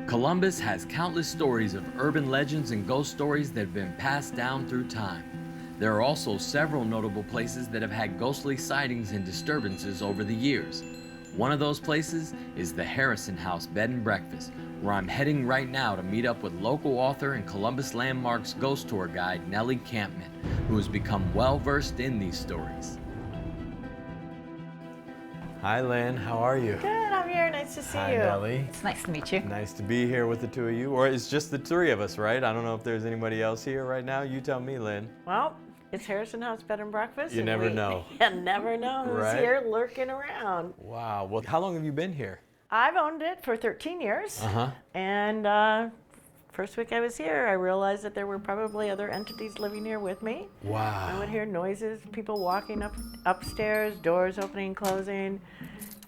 Columbus has countless stories of urban legends and ghost stories that have been passed down through time. There are also several notable places that have had ghostly sightings and disturbances over the years. One of those places is the Harrison House Bed and Breakfast, where I'm heading right now to meet up with local author and Columbus Landmarks ghost tour guide Nellie Campman, who has become well versed in these stories. Hi Lynn, how are you? Good, I'm here. Nice to see Hi you. Nellie. It's nice to meet you. Nice to be here with the two of you, or it's just the three of us, right? I don't know if there's anybody else here right now. You tell me, Lynn. Well, it's Harrison House Bed and Breakfast. You never know. You never know who's Right? here lurking around. Wow, well, how long have you been here? I've owned it for 13 years. And first week I was here, I realized that there were probably other entities living here with me. I Wow. would hear noises, people walking upstairs, doors opening, closing,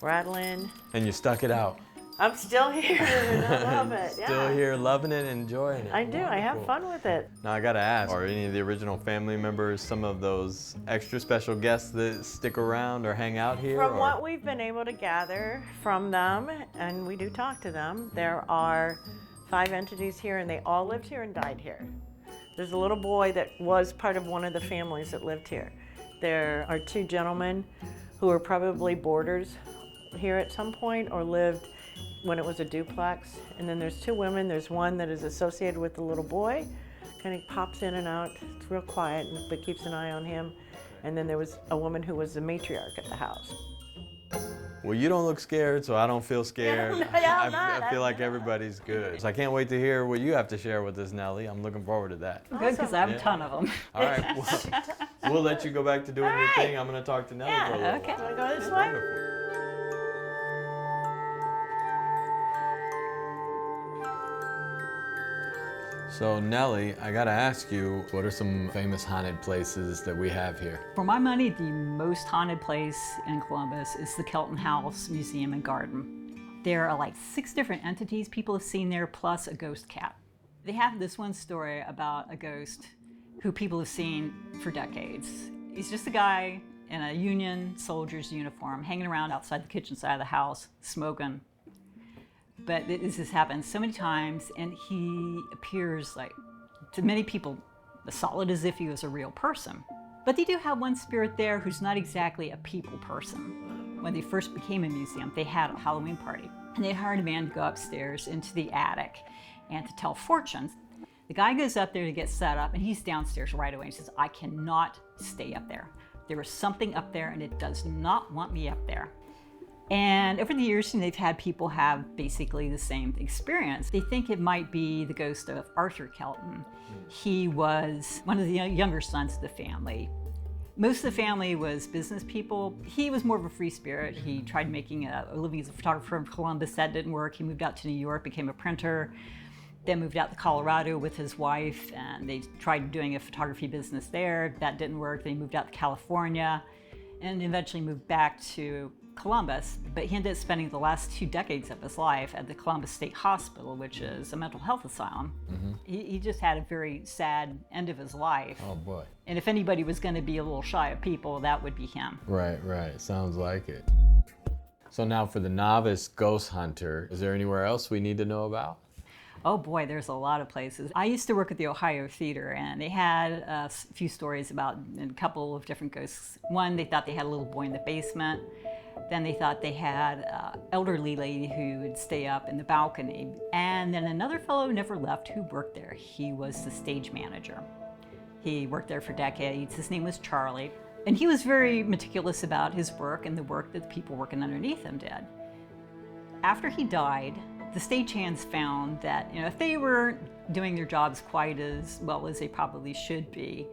rattling. And you stuck it out. I'm still here and I love it. Still Yeah. here, loving it, enjoying it. I do. I have Wonderful. fun with it. Now I gotta ask, are any of the original family members some of those extra special guests that stick around or hang out here? From or- what we've been able to gather from them, and we do talk to them, there are 5 entities here and they all lived here and died here. There's a little boy that was part of one of the families that lived here. There are 2 gentlemen who are probably boarders here at some point or lived when it was a duplex. And then there's 2 women. There's one that is associated with the little boy, kind of pops in and out. It's real quiet, but keeps an eye on him. And then there was a woman who was the matriarch at the house. Well, you don't look scared, so I don't feel scared. Yeah, I'm not. I feel like everybody's good. So I can't wait to hear what you have to share with us, Nellie. I'm looking forward to that. Good, because I have Yeah. a ton of them. All right, well, we'll let you go back to doing your right. thing. I'm gonna talk to Nellie for a little okay. while. Want to go this way? Wonderful. So Nellie, I gotta ask you, what are some famous haunted places that we have here? For my money, the most haunted place in Columbus is the Kelton House Museum and Garden. There are like 6 different entities people have seen there, plus a ghost cat. They have this one story about a ghost who people have seen for decades. He's just a guy in a Union soldier's uniform hanging around outside the kitchen side of the house, smoking. But this has happened so many times, and he appears like, to many people, as solid as if he was a real person. But they do have one spirit there who's not exactly a people person. When they first became a museum, they had a Halloween party, and they hired a man to go upstairs into the attic and to tell fortunes. The guy goes up there to get set up, and he's downstairs right away. He says, I cannot stay up there. There is something up there, and it does not want me up there. And over the years, they've had people have basically the same experience. They think it might be the ghost of Arthur Kelton. He was one of the younger sons of the family. Most of the family was business people. He was more of a free spirit. He tried making a living as a photographer in Columbus. That didn't work. He moved out to New York, became a printer, then moved out to Colorado with his wife, and they tried doing a photography business there. That didn't work. They moved out to California and eventually moved back to Columbus, but he ended up spending the last 2 decades of his life at the Columbus State Hospital, which is a mental health asylum. He just had a very sad end of his life. Oh boy. And if anybody was going to be a little shy of people, that would be him. Right, sounds like it. So now for the novice ghost hunter, is there anywhere else we need to know about? Oh boy, there's a lot of places. I used to work at the Ohio Theater, and they had a few stories about a couple of different ghosts. One, they thought they had a little boy in the basement. Then they thought they had an elderly lady who would stay up in the balcony. And then another fellow who never left who worked there. He was the stage manager. He worked there for decades. His name was Charlie. And he was very meticulous about his work and the work that the people working underneath him did. After he died, the stagehands found that, if they were doing their jobs quite as well as they probably should be,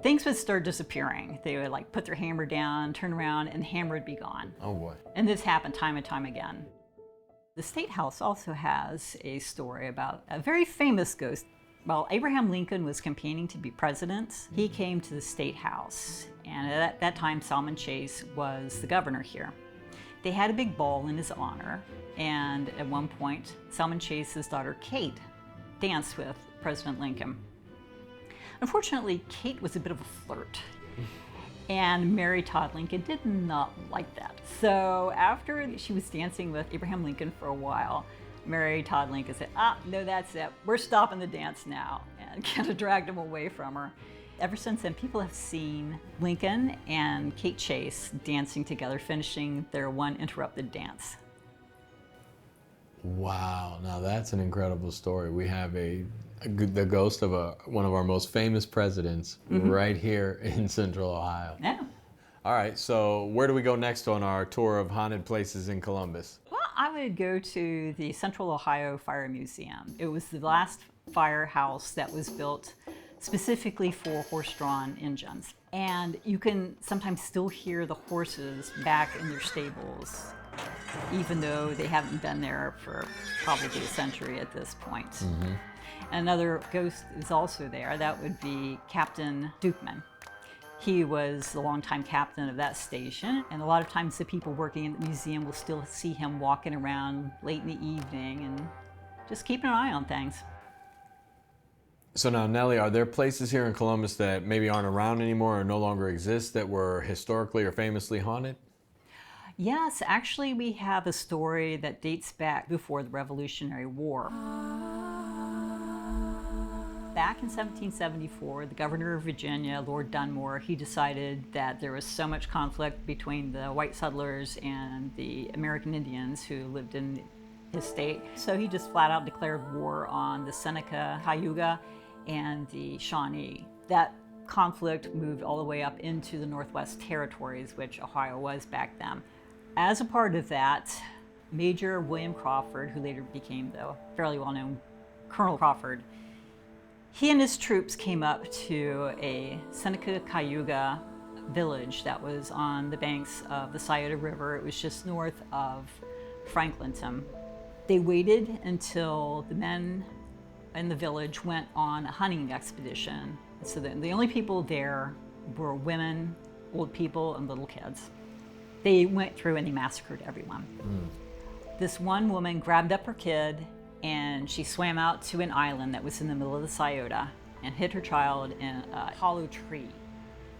things would start disappearing. They would like put their hammer down, turn around, and the hammer would be gone. Oh boy. And this happened time and time again. The State House also has a story about a very famous ghost. While Abraham Lincoln was campaigning to be president, he came to the State House. And at that time, Salmon Chase was the governor here. They had a big ball in his honor. And at one point, Salmon Chase's daughter, Kate, danced with President Lincoln. Unfortunately, Kate was a bit of a flirt, and Mary Todd Lincoln did not like that. So after she was dancing with Abraham Lincoln for a while, Mary Todd Lincoln said, no, that's it. We're stopping the dance now, and kind of dragged him away from her. Ever since then, people have seen Lincoln and Kate Chase dancing together, finishing their one interrupted dance. Wow, now that's an incredible story. We have the ghost of one of our most famous presidents right here in Central Ohio. Yeah. All right, so where do we go next on our tour of haunted places in Columbus? Well, I would go to the Central Ohio Fire Museum. It was the last firehouse that was built specifically for horse-drawn engines. And you can sometimes still hear the horses back in their stables, even though they haven't been there for probably a century at this point. Another ghost is also there. That would be Captain Dukeman. He was the longtime captain of that station, and a lot of times the people working in the museum will still see him walking around late in the evening and just keeping an eye on things. So now, Nellie, are there places here in Columbus that maybe aren't around anymore or no longer exist that were historically or famously haunted? Yes, actually we have a story that dates back before the Revolutionary War. Back in 1774, the governor of Virginia, Lord Dunmore, he decided that there was so much conflict between the white settlers and the American Indians who lived in his state. So he just flat out declared war on the Seneca, Cayuga, and the Shawnee. That conflict moved all the way up into the Northwest Territories, which Ohio was back then. As a part of that, Major William Crawford, who later became the fairly well-known Colonel Crawford, he and his troops came up to a Seneca Cayuga village that was on the banks of the Scioto River. It was just north of Franklinton. They waited until the men in the village went on a hunting expedition. So the only people there were women, old people, and little kids. They went through and they massacred everyone. This one woman grabbed up her kid and she swam out to an island that was in the middle of the Scioto and hid her child in a hollow tree.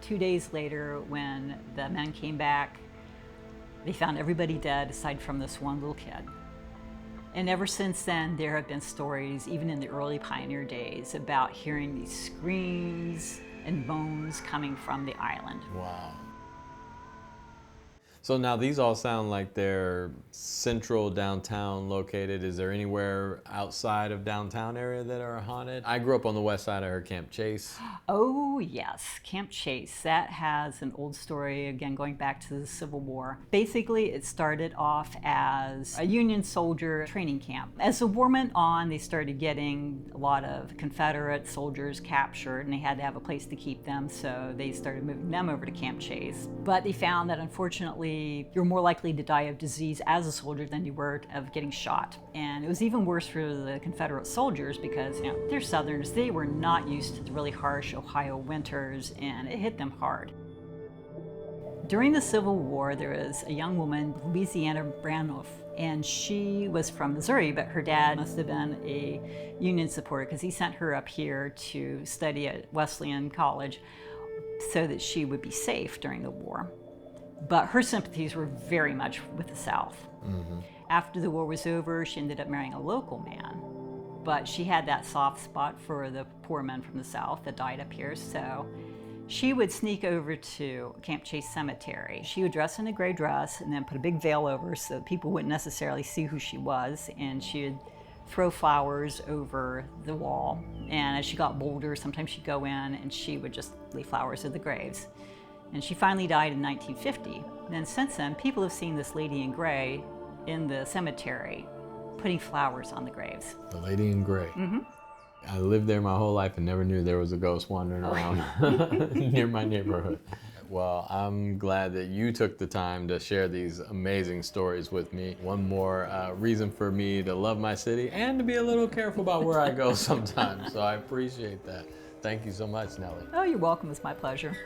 2 days later, when the men came back, they found everybody dead aside from this one little kid. And ever since then, there have been stories, even in the early pioneer days, about hearing these screams and moans coming from the island. Wow. So now these all sound like they're central downtown located. Is there anywhere outside of downtown area that are haunted? I grew up on the west side. I heard Camp Chase. Oh yes, Camp Chase. That has an old story, again, going back to the Civil War. Basically, it started off as a Union soldier training camp. As the war went on, they started getting a lot of Confederate soldiers captured, and they had to have a place to keep them, so they started moving them over to Camp Chase. But they found that, unfortunately, you're more likely to die of disease as a soldier than you were of getting shot. And it was even worse for the Confederate soldiers because, they're Southerners. They were not used to the really harsh Ohio winters, and it hit them hard. During the Civil War, there was a young woman, Louisiana Branoff, and she was from Missouri, but her dad must have been a Union supporter because he sent her up here to study at Wesleyan College so that she would be safe during the war. But her sympathies were very much with the South. After the war was over, she ended up marrying a local man. But she had that soft spot for the poor men from the South that died up here, so she would sneak over to Camp Chase Cemetery. She would dress in a gray dress and then put a big veil over so people wouldn't necessarily see who she was, and she would throw flowers over the wall. And as she got bolder, sometimes she'd go in and she would just lay flowers at the graves. And she finally died in 1950. And since then, people have seen this lady in gray in the cemetery putting flowers on the graves. The lady in gray. I lived there my whole life and never knew there was a ghost wandering around near my neighborhood. Well, I'm glad that you took the time to share these amazing stories with me. One more reason for me to love my city and to be a little careful about where I go sometimes. So I appreciate that. Thank you so much, Nellie. Oh, you're welcome. It's my pleasure.